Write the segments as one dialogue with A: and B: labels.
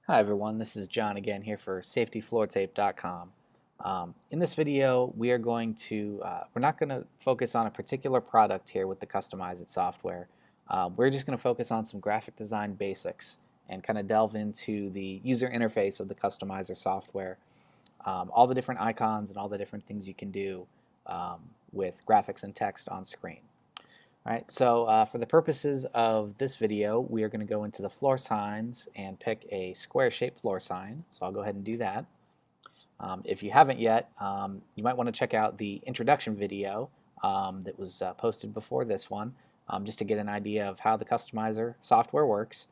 A: Hi everyone, this is John again here for SafetyFloorTape.com. In this video, we're not going to focus on a particular product here with the Customize It software. We're just going to focus on some graphic design basics and kind of delve into the user interface of the Customizer software, all the different icons and all the different things you can do with graphics and text on screen. Alright, so for the purposes of this video, we are going to go into the floor signs and pick a square-shaped floor sign. So I'll go ahead and do that. If you haven't yet, you might want to check out the introduction video that was posted before this one, just to get an idea of how the Customizer software works.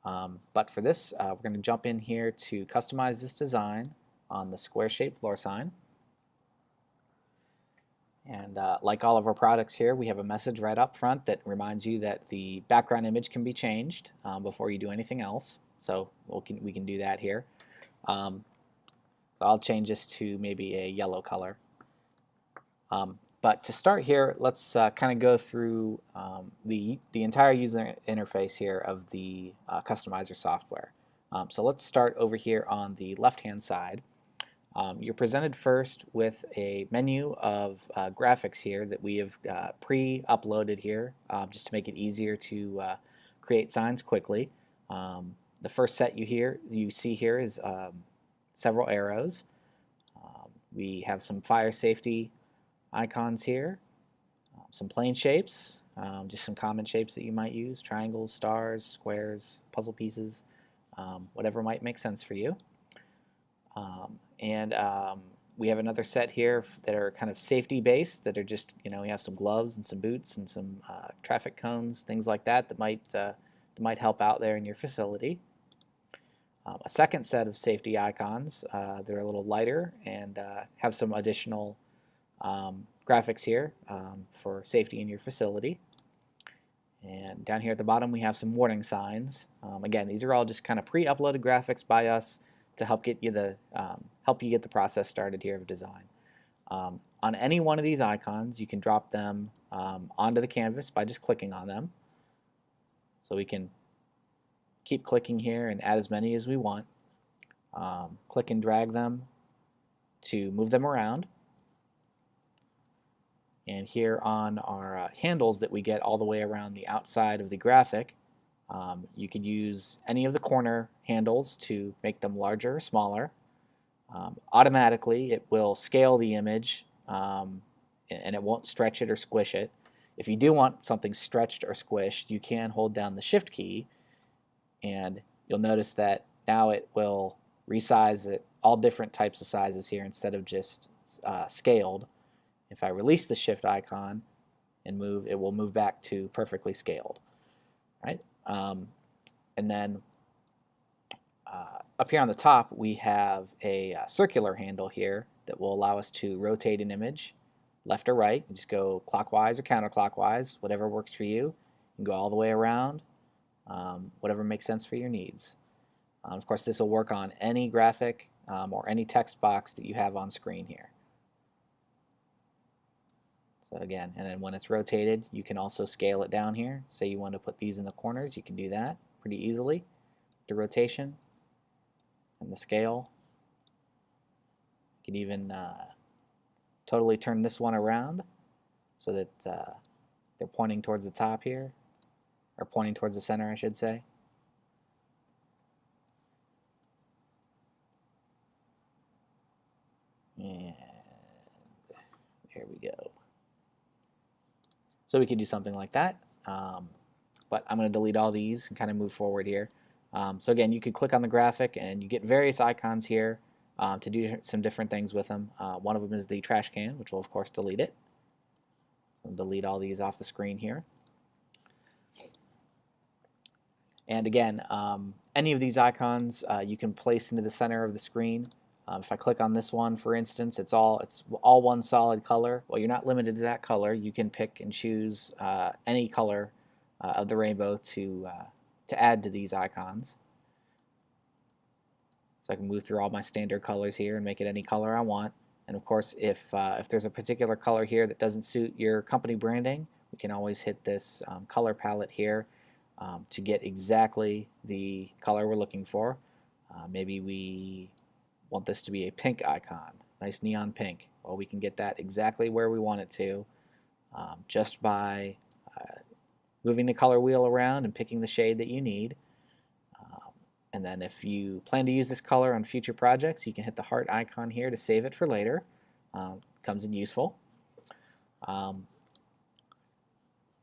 A: But for this, we're going to jump in here to customize this design on the square-shaped floor sign. And like all of our products here, we have a message right up front that reminds you that the background image can be changed before you do anything else. So we can do that here. So I'll change this to maybe a yellow color. But to start here, let's kind of go through the entire user interface here of the Customizer software. So let's start over here on the left-hand side. You're presented first with a menu of graphics here that we have pre-uploaded here just to make it easier to create signs quickly. The first set you see here is several arrows. We have some fire safety icons here, some plain shapes, just some common shapes that you might use, triangles, stars, squares, puzzle pieces, whatever might make sense for you. We have another set here that are kind of safety based, that are just, we have some gloves and some boots and some traffic cones, things like that that might help out there in your facility. A second set of safety icons, they're a little lighter and have some additional graphics here for safety in your facility. And down here at the bottom we have some warning signs. Again, these are all just kind of pre-uploaded graphics by us to help get you the process started here of design. On any one of these icons, you can drop them onto the canvas by just clicking on them. So we can keep clicking here and add as many as we want. Click and drag them to move them around. And here on our handles that we get all the way around the outside of the graphic, you could use any of the corner handles to make them larger or smaller. Automatically, it will scale the image and it won't stretch it or squish it. If you do want something stretched or squished, you can hold down the Shift key and you'll notice that now it will resize it all different types of sizes here instead of just scaled. If I release the Shift icon and move, it will move back to perfectly scaled. Right? And then up here on the top we have a circular handle here that will allow us to rotate an image left or right. You just go clockwise or counterclockwise, whatever works for you. You can go all the way around, whatever makes sense for your needs. Of course, this will work on any graphic or any text box that you have on screen here. So again, and then when it's rotated, you can also scale it down here. Say you want to put these in the corners, you can do that pretty easily. The rotation and the scale. You can even totally turn this one around so that they're pointing towards the top here, or pointing towards the center, I should say. And there we go. So we could do something like that, but I'm going to delete all these and kind of move forward here. So again, you could click on the graphic and you get various icons here to do some different things with them. One of them is the trash can, which will of course delete it. I'll delete all these off the screen here. And again, any of these icons you can place into the center of the screen. If I click on this one, for instance, it's all one solid color. Well, you're not limited to that color. You can pick and choose any color of the rainbow to add to these icons. So I can move through all my standard colors here and make it any color I want. And of course, if there's a particular color here that doesn't suit your company branding, we can always hit this color palette here to get exactly the color we're looking for. Maybe we want this to be a pink icon, nice neon pink. Well, we can get that exactly where we want it to just by moving the color wheel around and picking the shade that you need. And then if you plan to use this color on future projects, you can hit the heart icon here to save it for later. Comes in useful.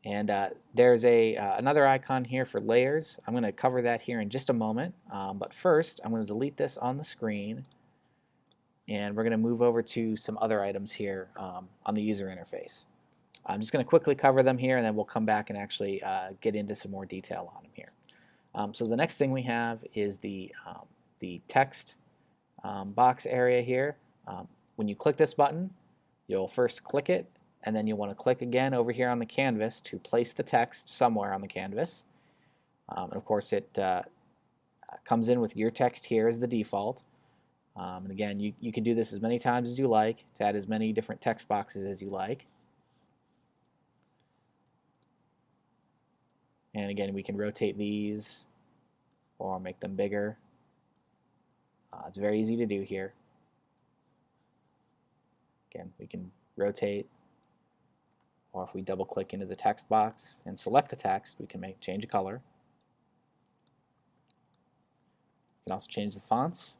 A: There's another icon here for layers. I'm going to cover that here in just a moment. But first, I'm going to delete this on the screen. And we're going to move over to some other items here on the user interface. I'm just going to quickly cover them here, and then we'll come back and actually get into some more detail on them here. So the next thing we have is the text box area here. When you click this button, you'll first click it, and then you'll want to click again over here on the canvas to place the text somewhere on the canvas. And of course, it comes in with your text here as the default. And again, you can do this as many times as you like to add as many different text boxes as you like. And again, we can rotate these or make them bigger. It's very easy to do here. Again, we can rotate, or if we double click into the text box and select the text, we can change the color. We can also change the fonts.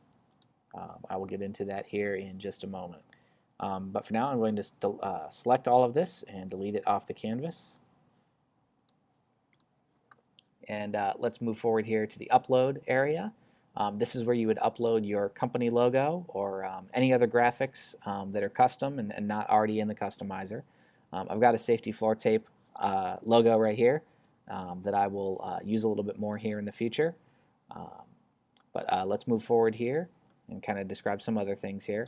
A: I will get into that here in just a moment. But for now, I'm going to select all of this and delete it off the canvas. And let's move forward here to the upload area. This is where you would upload your company logo or any other graphics that are custom and not already in the customizer. I've got a Safety Floor Tape logo right here that I will use a little bit more here in the future. But let's move forward here and kind of describe some other things here.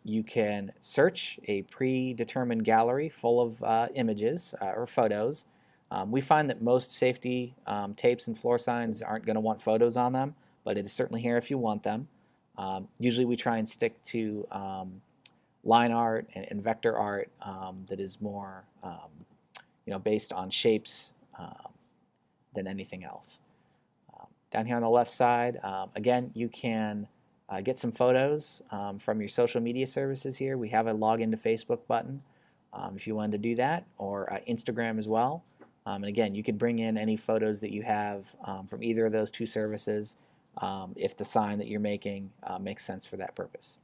A: You can search a predetermined gallery full of images or photos. We find that most safety tapes and floor signs aren't going to want photos on them, but it is certainly here if you want them. Usually we try and stick to line art and vector art that is more based on shapes than anything else. Down here on the left side, again, you can get some photos from your social media services here. We have a login to Facebook button if you wanted to do that, or Instagram as well. And again, you could bring in any photos that you have from either of those two services if the sign that you're making makes sense for that purpose.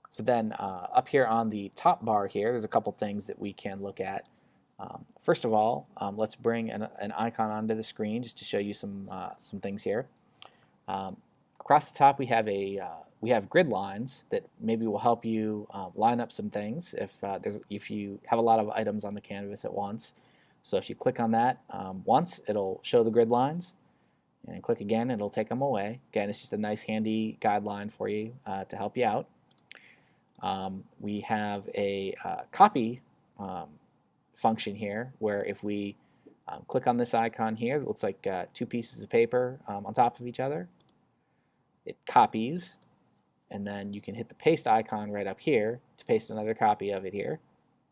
A: So then up here on the top bar here, there's a couple things that we can look at. First of all, let's bring an icon onto the screen just to show you some things here. Across the top, we have grid lines that maybe will help you line up some things if you have a lot of items on the canvas at once. So if you click on that once, it'll show the grid lines, and click again, it'll take them away. Again, it's just a nice handy guideline for you to help you out. We have a copy function here where if we click on this icon here, it looks like two pieces of paper on top of each other. It copies, and then you can hit the paste icon right up here to paste another copy of it here.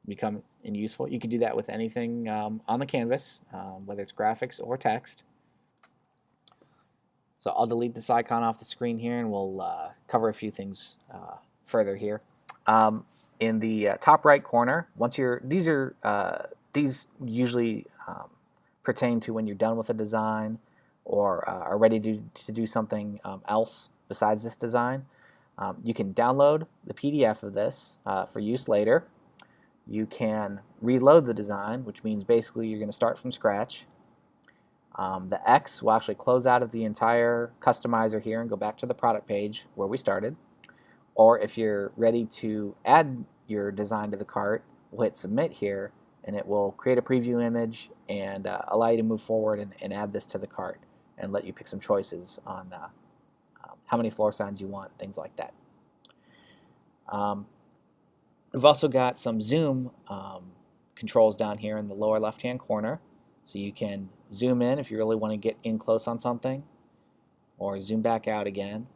A: Become useful. You can do that with anything on the canvas, whether it's graphics or text. So I'll delete this icon off the screen here, and we'll cover a few things further here. In the top right corner, these usually pertain to when you're done with a design or are ready to do something else besides this design. You can download the PDF of this for use later. You can reload the design, which means basically you're going to start from scratch. The X will actually close out of the entire customizer here and go back to the product page where we started. Or if you're ready to add your design to the cart, we'll hit submit here, and it will create a preview image and allow you to move forward and add this to the cart and let you pick some choices on how many floor signs you want, things like that. We've also got some zoom controls down here in the lower left-hand corner, so you can zoom in if you really want to get in close on something, or zoom back out again.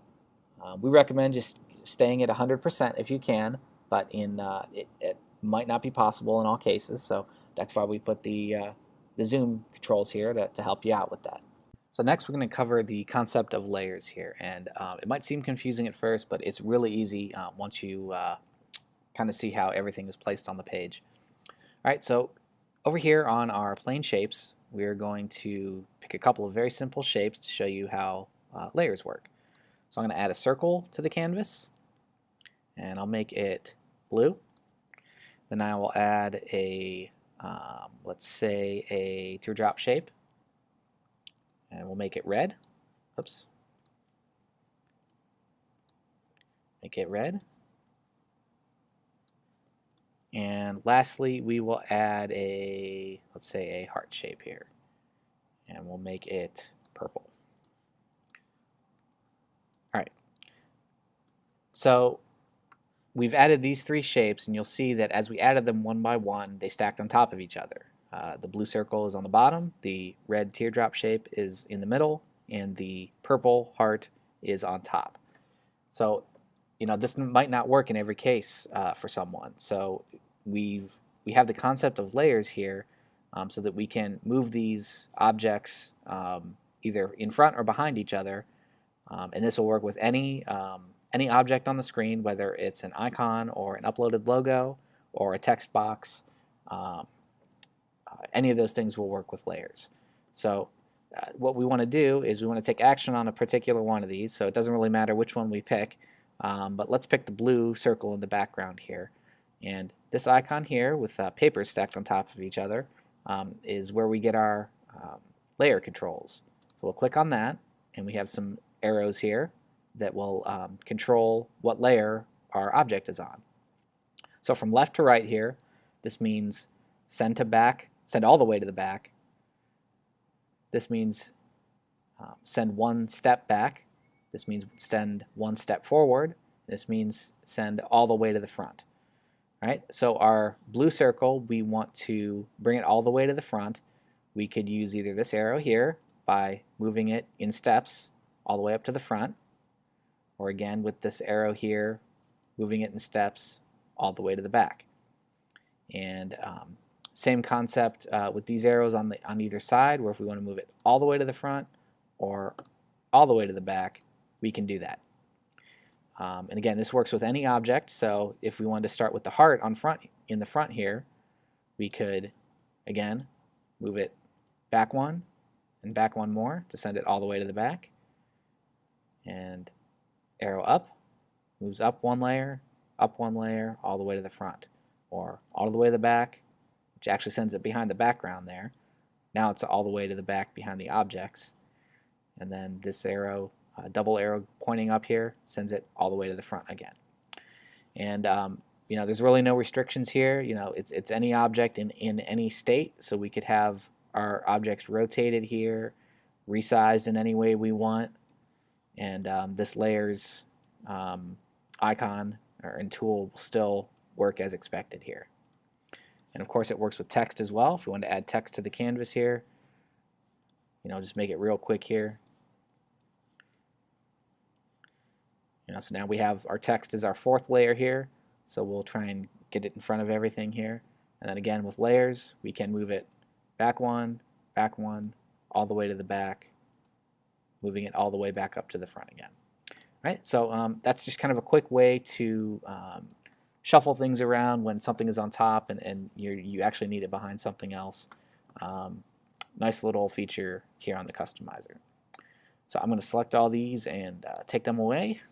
A: We recommend just staying at 100% if you can, but it might not be possible in all cases, so that's why we put the zoom controls here to help you out with that. So next we're going to cover the concept of layers here, and it might seem confusing at first, but it's really easy once you kind of see how everything is placed on the page. All right, so over here on our plane shapes, we're going to pick a couple of very simple shapes to show you how layers work. So I'm going to add a circle to the canvas, and I'll make it blue. Then I will add a, let's say, a teardrop shape, and we'll make it red. Oops. Make it red. And lastly, we will add a, let's say, a heart shape here, and we'll make it purple. All right. So we've added these three shapes, and you'll see that as we added them one by one, they stacked on top of each other. The blue circle is on the bottom, the red teardrop shape is in the middle, and the purple heart is on top. So, you know, this might not work in every case for someone. So we have the concept of layers here so that we can move these objects either in front or behind each other, and this will work with any object on the screen, whether it's an icon or an uploaded logo or a text box. Any of those things will work with layers. So what we want to do is we want to take action on a particular one of these, so it doesn't really matter which one we pick, but let's pick the blue circle in the background here. And this icon here with papers stacked on top of each other is where we get our layer controls. So we'll click on that, and we have some arrows here that will control what layer our object is on. So from left to right here, this means send to back, send all the way to the back. This means send one step back. This means send one step forward. This means send all the way to the front. All right, so our blue circle, we want to bring it all the way to the front. We could use either this arrow here by moving it in steps all the way up to the front, or again with this arrow here, moving it in steps all the way to the back. And same concept with these arrows on either side, where if we want to move it all the way to the front or all the way to the back, we can do that. And again, this works with any object, so if we wanted to start with the heart in the front here, we could, again, move it back one and back one more to send it all the way to the back. And arrow up, moves up one layer, all the way to the front. Or all the way to the back, which actually sends it behind the background there. Now it's all the way to the back behind the objects. And then this arrow, double arrow pointing up here, sends it all the way to the front again. And you know, there's really no restrictions here. You know, it's any object in any state, so we could have our objects rotated here, resized in any way we want, and this layers icon and tool will still work as expected here. And of course it works with text as well. If we want to add text to the canvas here, you know, just make it real quick here. You know, so now we have our text as our fourth layer here, so we'll try and get it in front of everything here. And then again with layers, we can move it back one, all the way to the back, moving it all the way back up to the front again. Right? So that's just kind of a quick way to shuffle things around when something is on top and you actually need it behind something else. Nice little feature here on the customizer. So I'm going to select all these and take them away,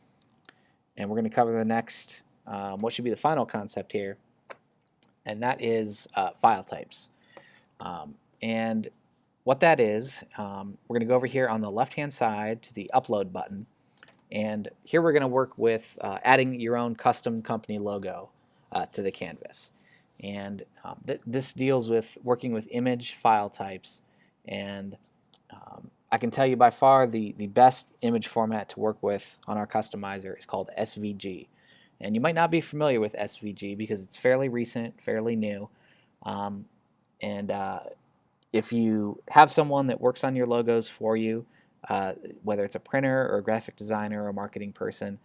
A: and we're going to cover the next, what should be the final concept here, and that is file types. And what that is, we're going to go over here on the left hand side to the upload button. And here we're going to work with adding your own custom company logo to the canvas. And this deals with working with image file types. And I can tell you by far the best image format to work with on our customizer is called SVG. And you might not be familiar with SVG because it's fairly recent, fairly new. If you have someone that works on your logos for you, whether it's a printer or a graphic designer or a marketing person,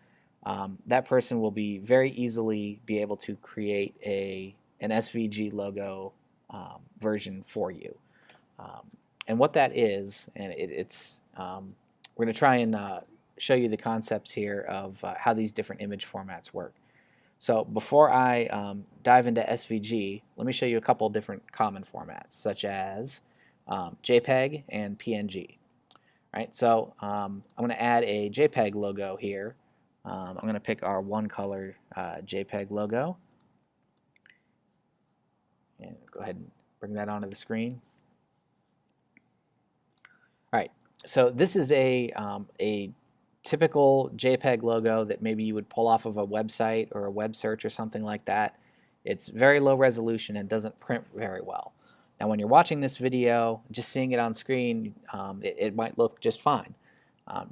A: that person will be very easily be able to create an SVG logo version for you. And what that is, and it's we're going to try and show you the concepts here of how these different image formats work. So before I dive into SVG, let me show you a couple different common formats, such as JPEG and PNG. Right, so I'm going to add a JPEG logo here. I'm going to pick our one color JPEG logo, and go ahead and bring that onto the screen. All right, so this is a typical JPEG logo that maybe you would pull off of a website or a web search or something like that. It's very low resolution and doesn't print very well. Now when you're watching this video, just seeing it on screen, it might look just fine.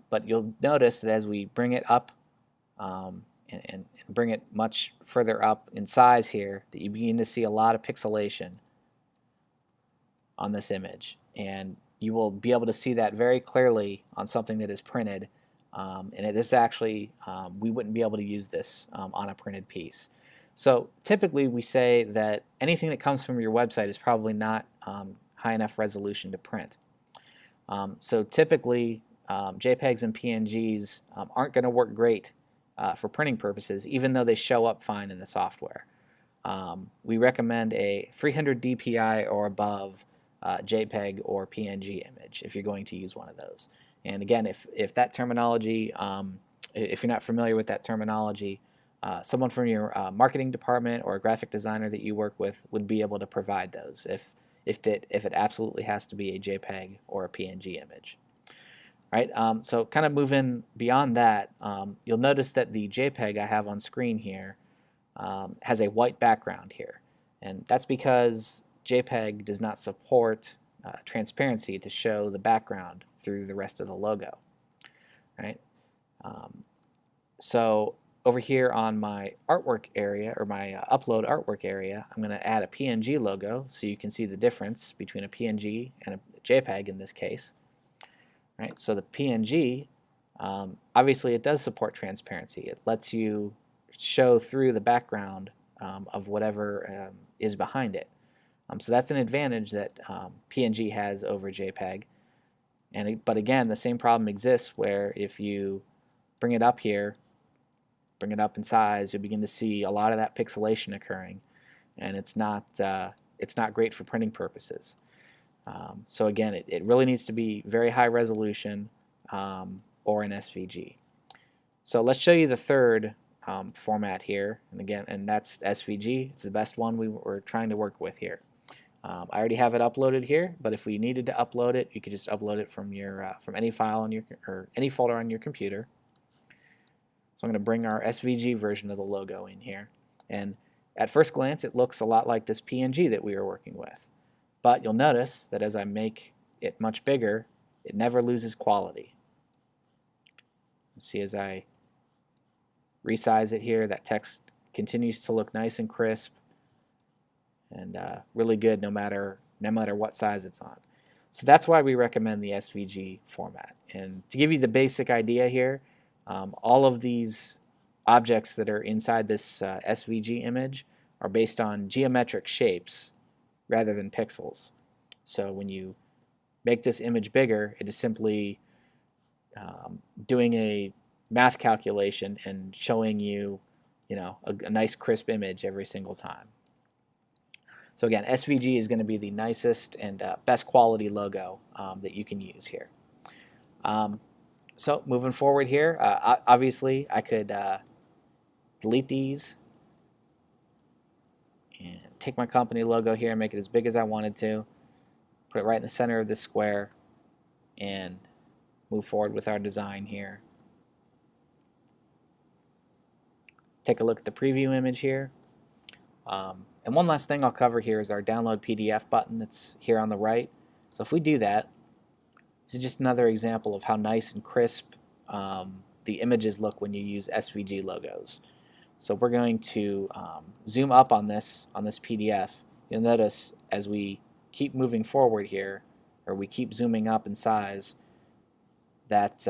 A: But you'll notice that as we bring it up and bring it much further up in size here, that you begin to see a lot of pixelation on this image. And you will be able to see that very clearly on something that is printed. And it is actually, we wouldn't be able to use this on a printed piece. So typically we say that anything that comes from your website is probably not high enough resolution to print. So typically JPEGs and PNGs aren't going to work great for printing purposes, even though they show up fine in the software. We recommend a 300 dpi or above JPEG or PNG image if you're going to use one of those. And again, if that terminology, if you're not familiar with that terminology, someone from your marketing department or a graphic designer that you work with would be able to provide those if it absolutely has to be a JPEG or a PNG image. Right? So kind of moving beyond that, you'll notice that the JPEG I have on screen here has a white background here. And that's because JPEG does not support transparency to show the background through the rest of the logo. Right? So over here on my artwork area, or my upload artwork area, I'm going to add a PNG logo so you can see the difference between a PNG and a JPEG in this case. Right? So the PNG, obviously it does support transparency. It lets you show through the background of whatever is behind it. So that's an advantage that PNG has over JPEG. But again, the same problem exists where if you bring it up here, bring it up in size, you'll begin to see a lot of that pixelation occurring, and it's not great for printing purposes. So again, it really needs to be very high resolution or an SVG. So let's show you the third format here, and that's SVG. It's the best one we're trying to work with here. I already have it uploaded here, but if we needed to upload it, you could just upload it from your from any file on your or any folder on your computer. So I'm going to bring our SVG version of the logo in here, and at first glance it looks a lot like this PNG that we were working with. But you'll notice that as I make it much bigger, it never loses quality. See, as I resize it here, that text continues to look nice and crisp and really good no matter what size it's on. So that's why we recommend the SVG format. And to give you the basic idea here, all of these objects that are inside this SVG image are based on geometric shapes rather than pixels. So when you make this image bigger, it is simply doing a math calculation and showing you, a nice crisp image every single time. So again, SVG is going to be the nicest and best quality logo that you can use here. So moving forward here, obviously I could delete these and take my company logo here and make it as big as I wanted to, put it right in the center of this square, and move forward with our design here. Take a look at the preview image here. And one last thing I'll cover here is our download PDF button that's here on the right. So if we do that, this is just another example of how nice and crisp the images look when you use SVG logos. So we're going to zoom up on this PDF. You'll notice as we keep moving forward here, or we keep zooming up in size, that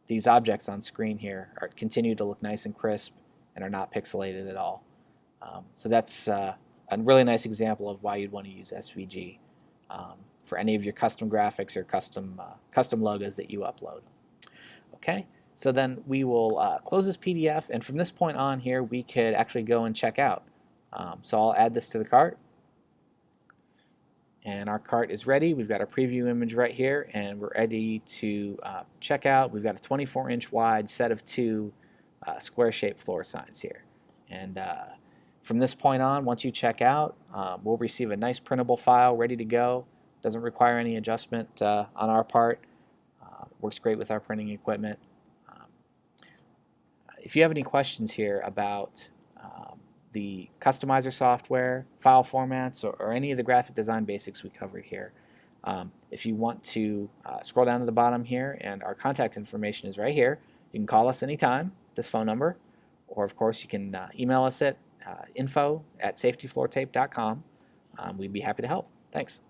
A: these objects on screen here continue to look nice and crisp and are not pixelated at all. So that's a really nice example of why you'd want to use SVG for any of your custom graphics or custom logos that you upload. Okay, so then we will close this PDF, and from this point on here we could actually go and check out. So I'll add this to the cart, and our cart is ready. We've got a preview image right here, and we're ready to check out. We've got a 24-inch wide set of 2 square-shaped floor signs here, and from this point on, once you check out, we'll receive a nice printable file ready to go. Doesn't require any adjustment on our part. Works great with our printing equipment. If you have any questions here about the customizer software, file formats, or any of the graphic design basics we covered here, if you want to scroll down to the bottom here, and our contact information is right here. You can call us anytime, this phone number, or of course you can email us at info@safetyfloortape.com. We'd be happy to help. Thanks.